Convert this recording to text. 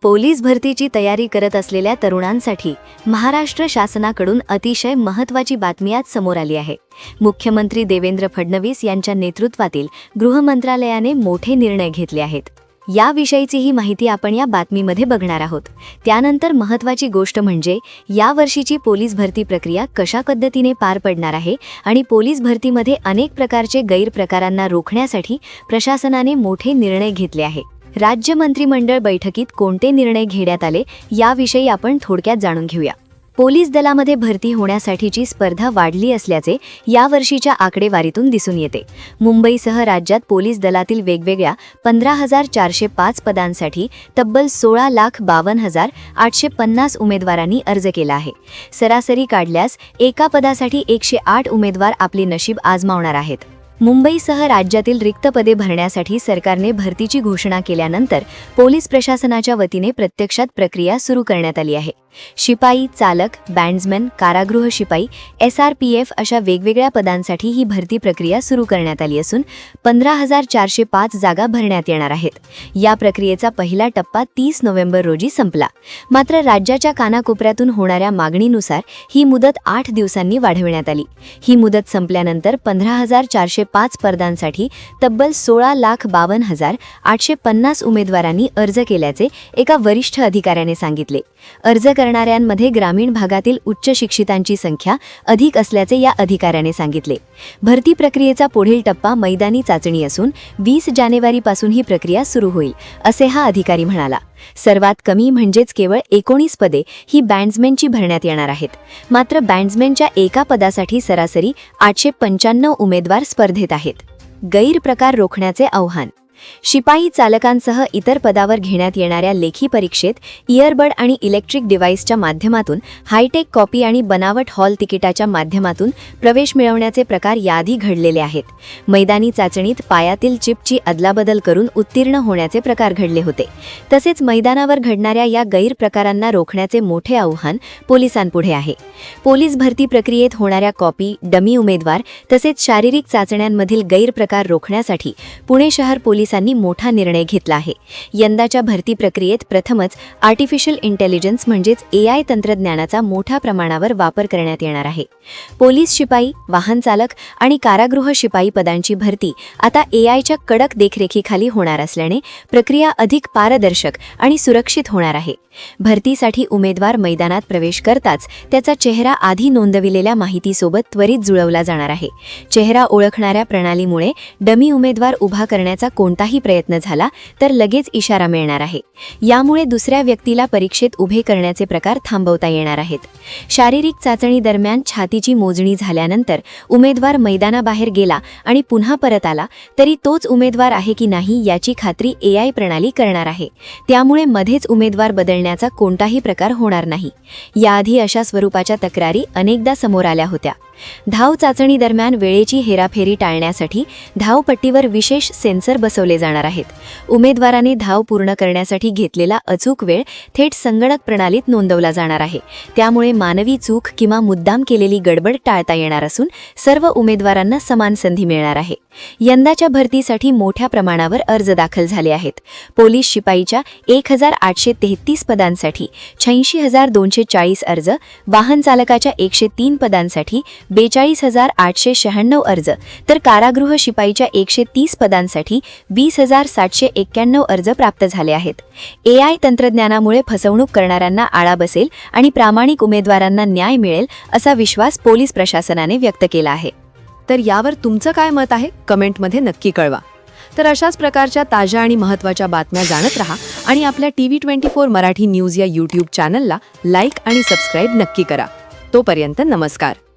Police भरतीची तयारी करत असलेल्या तरुणांसाठी महाराष्ट्र शासनाकडून अतिशय महत्त्वाची बातमी आज समोर आली आहे। मुख्यमंत्री देवेंद्र फडणवीस यांच्या नेतृत्वातील गृह मंत्रालयाने मोठे निर्णय घेतले आहेत। याविषयीची ही माहिती आपण या बातमीमध्ये बघणार आहोत। त्यानंतर महत्त्वाची गोष्ट म्हणजे या वर्षीची पोलीस भरती प्रक्रिया कशा पद्धतीने पार पडणार आहे आणि पोलीस भरतीमध्ये अनेक प्रकारचे गैरप्रकारांना रोखण्यासाठी प्रशासनाने मोठे निर्णय घेतले आहे। राज्य मंत्रिमंडळ बैठकीत कोणते निर्णय घेण्यात आले याविषयी आपण थोडक्यात जाणून घेऊया। पोलीस दलामध्ये भरती होण्यासाठीची स्पर्धा वाढली असल्याचे यावर्षीच्या आकडेवारीतून दिसून येते। मुंबईसह राज्यात पोलीस दलातील वेगवेगळ्या 15,405 पदांसाठी तब्बल 16,52,850 उमेदवारांनी अर्ज केला आहे। सरासरी काढल्यास एका पदासाठी 108 उमेदवार आपले नशीब आजमावणार आहेत। मुंबईसह राज्यातील रिक्त पदे भरण्यासाठी सरकारने भरतीची घोषणा केल्यानंतर पोलीस प्रशासनाच्या वतीने प्रत्यक्षात प्रक्रिया सुरू करण्यात आली आहे। शिपाई, चालक, बँड्समॅन, कारागृह शिपाई, SRPF अशा वेगवेगळ्या पदांसाठी ही भरती प्रक्रिया सुरू करण्यात आली असून 15,405 जागा भरण्यात येणार आहेत। या प्रक्रियेचा पहिला टप्पा 30 नोव्हेंबर रोजी संपला। मात्र राज्याच्या कानाकोपऱ्यातून होणाऱ्या मागणीनुसार ही मुदत 8 दिवसांनी वाढवण्यात आली। ही मुदत संपल्यानंतर 15,405 पदांसाठी तब्बल 16,52,850 उमेदवारांनी अर्ज केल्याचे एका वरिष्ठ अधिकाऱ्याने सांगितले। अर्ज करणाऱ्यांमध्ये ग्रामीण भागातील उच्च शिक्षितांची संख्या अधिक असल्याचे या अधिकाऱ्याने सांगितले। भरती प्रक्रियेचा पुढील टप्पा मैदानी चाचणी असून 20 जानेवारीपासून ही प्रक्रिया सुरू होईल, असे हा अधिकारी म्हणाला। सर्वात कमी म्हणजेच केवळ 19 पदे ही बँड्समॅनची भरण्यात येणार आहेत। मात्र बँड्समॅनच्या एका पदासाठी सरासरी 895 उमेदवार स्पर्धेत आहेत। गैरप्रकार रोखण्याचे आव्हान। शिपाई, चालकांसह इतर पदावर घेण्यात येणाऱ्या लेखी परीक्षेत इयरबड आणि इलेक्ट्रिक डिव्हाइसच्या माध्यमातून हायटेक कॉपी आणि बनावट हॉल तिकिटाच्या माध्यमातून प्रवेश मिळवण्याचे प्रकार याआधी घडलेले आहेत। मैदानी चाचणीत पायातील चिपची अदलाबदल करून उत्तीर्ण होण्याचे प्रकार घडले होते। तसेच मैदानावर घडणाऱ्या या गैरप्रकारांना रोखण्याचे मोठे आव्हान पोलिसांपुढे आहे। पोलीस भरती प्रक्रियेत होणाऱ्या कॉपी, डमी उमेदवार तसेच शारीरिक चाचण्यांमधील गैरप्रकार रोखण्यासाठी पुणे शहर पोलिसांनी मोठा निर्णय घेतला आहे। यंदाच्या भरती प्रक्रियेत प्रथमच आर्टिफिशियल इंटेलिजन्स म्हणजेच AI तंत्रज्ञानाचा मोठ्या प्रमाणावर वापर करण्यात येणार आहे। पोलीस शिपाई, वाहन चालक आणि कारागृह शिपाई पदांची भरती आता AIच्या कडक देखरेखीखाली होणार असल्याने प्रक्रिया अधिक पारदर्शक आणि सुरक्षित होणार आहे। भरतीसाठी उमेदवार मैदानात प्रवेश करताच त्याचा चेहरा आधी नोंदविलेल्या माहितीसोबत त्वरित जुळवला जाणार आहे। चेहरा ओळखणाऱ्या प्रणालीमुळे डमी उमेदवार उभा करण्याचा कोणताही प्रयत्न झाला तर लगेच इशारा मिळणार आहे। यामुळे दुसऱ्या व्यक्तीला परीक्षेत उभे करण्याचे प्रकार थांबवता येणार आहेत। शारीरिक चाचणी दरम्यान छातीची मोजणी झाल्यानंतर उमेदवार मैदानाबाहेर गेला आणि पुन्हा परत आला तरी तोच उमेदवार आहे की नाही याची खात्री AI प्रणाली करणार आहे। त्यामुळे मध्येच उमेदवार बदलण्याचा कोणताही प्रकार होणार नाही। याआधी अशा स्वरूपाच्या तक्रारी अनेकदा समोर आल्या होत्या। धाव चाचणी दरम्यान वेळेची हेराफेरी टाळण्यासाठी धावपट्टीवर विशेष सेन्सर बसवले जाणार आहेत। उमेदवाराने धाव पूर्ण करण्यासाठी घेतलेला अचूक वेळ थेट संगणक प्रणालीत नोंदवला जाणार आहे। त्यामुळे मानवी चूक किंवा मुद्दाम केलेली गडबड टाळता येणार असून सर्व उमेदवारांना समान संधी मिळणार आहे। यंदाच्या भरतीसाठी मोठ्या प्रमाणावर अर्ज दाखल झाले आहेत। पोलीस शिपाईच्या 1,833 पदांसाठी 86,240 अर्ज, वाहन चालकाच्या 103 पदांसाठी 42,896 अर्ज तर कारागृह शिपाईच्या 130 पदांसाठी 20,791 अर्ज प्राप्त झाले आहेत। AI तंत्रज्ञानामुळे फसवणूक करणाऱ्यांना आळा बसेल आणि प्रामाणिक उमेदवारांना न्याय मिळेल असा विश्वास पोलीस प्रशासनाने व्यक्त केला आहे। तर यावर तुमचं काय मत आहे कमेंटमध्ये नक्की कळवा। तर अशाच प्रकारच्या ताज्या आणि महत्त्वाच्या बातम्या जाणत रहा आणि आपल्या TV24 मराठी न्यूज या YouTube चॅनलला लाईक आणि सबस्क्राईब नक्की करा। तोपर्यंत नमस्कार।